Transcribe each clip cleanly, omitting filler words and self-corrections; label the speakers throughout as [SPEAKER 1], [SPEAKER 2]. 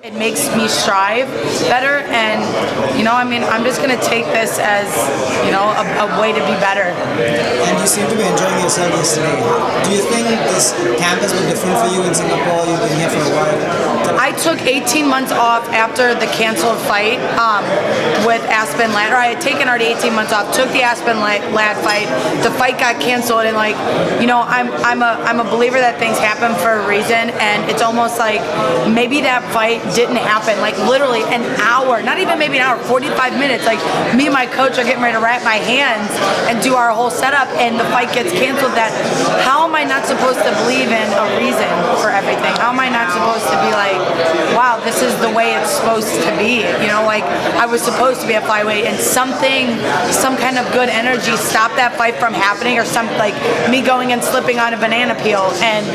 [SPEAKER 1] It makes me strive better, and I'm just gonna take this as a way to be better.
[SPEAKER 2] And you seem to be enjoying yourself yesterday. Do you think this camp has been different for you in Singapore? You've been here for a while.
[SPEAKER 1] I took 18 months off after the canceled fight with Aspen Ladd. I had taken already 18 months off, took the Aspen Ladd fight. The fight got canceled, and I'm a believer that things happen for a reason, and it's almost like maybe that fight didn't happen. Like literally an hour, not even maybe an hour, 45 minutes. Like me and my coach are getting ready to wrap my hands and do our whole setup, and the fight gets canceled. That how am I not supposed to believe in a reason for everything? How am I not supposed to be like, wow, this is the way it's supposed to be? Like I was supposed to be a flyweight, and some kind of good energy stopped that fight from happening, or like me going and slipping on a banana peel, and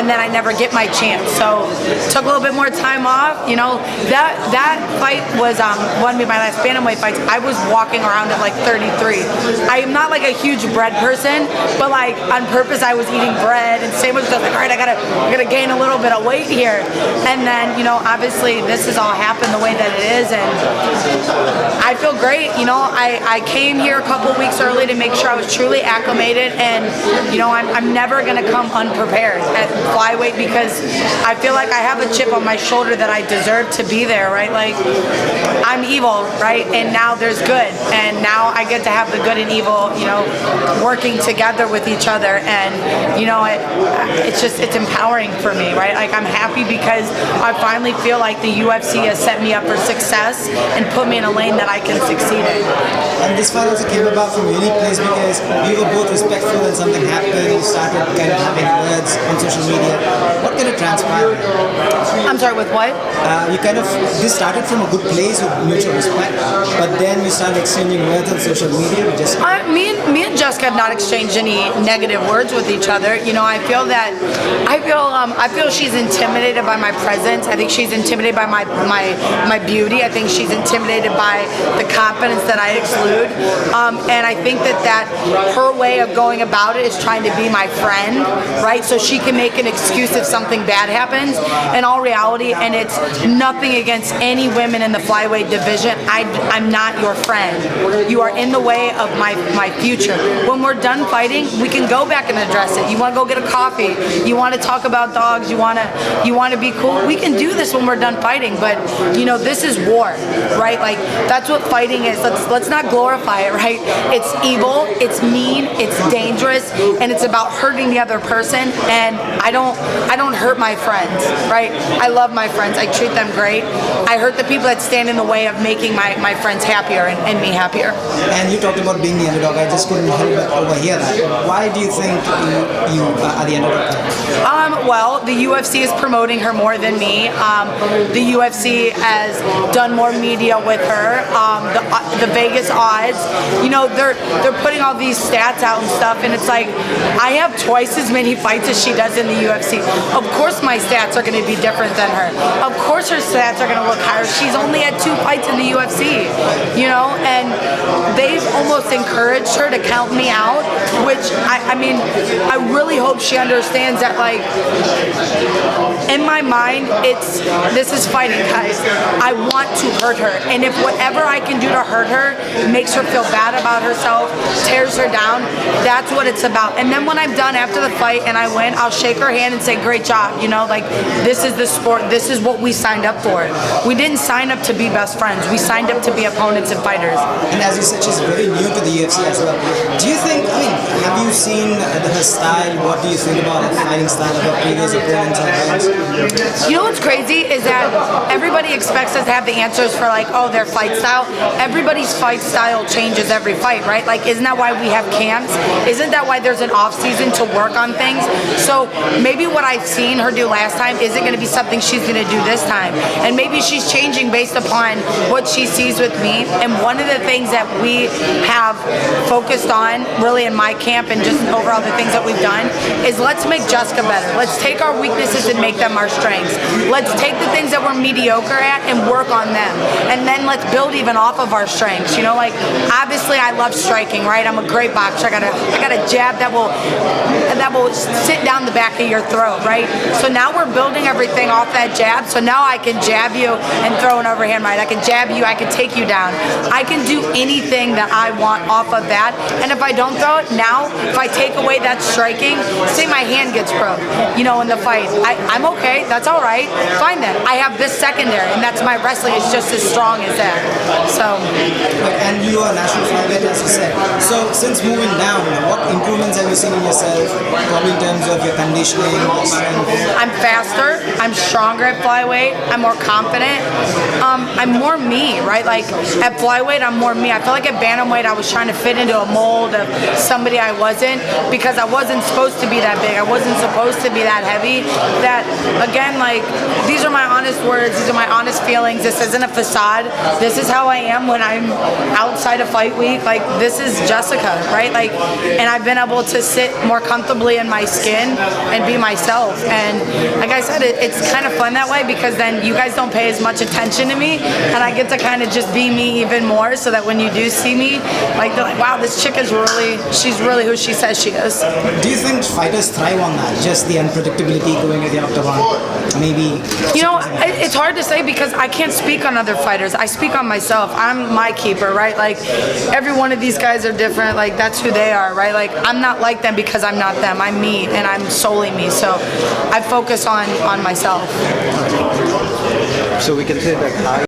[SPEAKER 1] then I never get my chance. So took a little bit more time off. That fight was one of my last bantamweight fights. I was walking around at like 33. I am not like a huge bread person, but like on purpose I was eating bread, and same with just like, all right, I gotta gain a little bit of weight here. And then obviously this has all happened the way that it is, and I feel great. I came here a couple weeks early to make sure I was truly acclimated, and I'm never gonna come unprepared at flyweight, because I feel like I have a chip on my shoulder that I deserve to be there, right? Like I'm evil, right? And now there's good, and now I get to have the good and evil, working together with each other, and it's empowering for me, right? Like I'm happy because I finally feel like the UFC has set me up for success and put me in a lane that I can succeed in.
[SPEAKER 2] And this fight also came about from a unique place because we were both respectful, and something happened. You started kind of having words on social media. What kind of transpired?
[SPEAKER 1] I'm sorry, with what?
[SPEAKER 2] This started from a good place with mutual respect, but then we started exchanging words on social media.
[SPEAKER 1] Me and Jessica have not exchanged any negative words with each other. I feel she's intimidated by my presence. I think she's intimidated by my beauty. I think she's intimidated by the confidence that I exude. And I think that her way of going about it is trying to be my friend, right? So she can make an excuse if something bad happens. In all reality, and it's nothing against any women in the flyweight division, I'm not your friend. You are in the way of my future. When we're done fighting, we can go back and address it. You want to go get a coffee? You want to talk about dogs? You want to be cool? We can do this when we're done fighting. But this is war, right? Like that's what fighting is. Let's not glorify it, right? It's evil, it's mean, it's dangerous, and it's about hurting the other person. And I don't hurt my friends, right? I love my friends. I treat them great. I hurt the people that stand in the way of making my friends happier and me happier.
[SPEAKER 2] And you talked about being the underdog. I just couldn't help but overhear that. Why do you think you are the underdog?
[SPEAKER 1] Well, the UFC is promoting her more than me. The UFC has done more media with her. The Vegas odds, they're putting all these stats out and stuff, and it's like I have twice as many fights as she does in the UFC. Of course, my stats are going to be different than her. Of course, her stats are going to look higher. She's only had 2 fights in the UFC, and they've almost encouraged her to count me out, which I really hope she understands that, like, in my mind, this is fighting, guys. I want to hurt her, and if whatever I can do to hurt her makes her feel bad about herself, tears her down, that's what it's about. And then when I'm done after the fight and I win, I'll shake her hand and say, great job, like this is the sport, this is what we signed up for. We didn't sign up to be best friends, we signed up to be opponents and fighters.
[SPEAKER 2] And as you said, she's very new to the UFC as well. Do you think, have you seen her style? What do you think about her fighting style of her previous opponents and fans?
[SPEAKER 1] What's crazy is that everybody expects us to have the answers for like, oh, their fight style. Everybody's fight style changes every fight, right? Like, isn't that why we have camps? Isn't that why there's an off season to work on things? So maybe what I've seen her do last time isn't going to be something she's going to do this time. And maybe she's changing based upon what she sees with me. And one of the things that we have focused on really in my camp and just overall the things that we've done is let's make Jessica better. Let's take our weaknesses and make them our strengths. Let's take the things that we're mediocre at and work on them. And then let's build even off of our strengths. Like obviously I love striking, right? I'm a great boxer. I got a jab that will sit down the back of your throat, right? So now we're building everything off that jab. So now I can jab you and throw an overhand right. I can jab you, I can take you down. I can do anything that I want off of that. And if I don't throw it, now if I take away that striking, say my hand gets broke, you know, in the fight, I'm okay, that's all right, fine then. I have this secondary, and that's my wrestling is just as strong as that. So.
[SPEAKER 2] And you are a national flyweight, as you said. So since moving down, what improvements have you seen in yourself, probably in terms of your conditioning, your strength?
[SPEAKER 1] I'm faster, I'm stronger at flyweight, I'm more confident, I'm more me, right? Like at flyweight, I'm more me. I feel like at bantamweight, I was trying to fit into a mold of somebody I wasn't, because I wasn't supposed to be that big. I wasn't supposed to be that heavy. That, again, like, these are my honest words, these are my honest feelings. This isn't a facade. This is how I am when I'm outside of fight week. Like, this is Jessica, right? Like, and I've been able to sit more comfortably in my skin and be myself. And like I said, it's kind of fun that way, because then you guys don't pay as much attention to me, and I get to kind of just be me even more, so that when you do see me, like, they're like, wow, this chick is really, she's really who she says she is.
[SPEAKER 2] Do you think fighters thrive on that? Just the unpredictability going at the octagon? Maybe.
[SPEAKER 1] You know, it's hard to say, because I can't speak on other fighters. I speak on myself. I'm my keeper, right? Like, every one of these guys are different. Like, that's who they are, right? Like, I'm not like them because I'm not them. I'm me, and I'm solely me. So I focus on myself.
[SPEAKER 3] So we can say that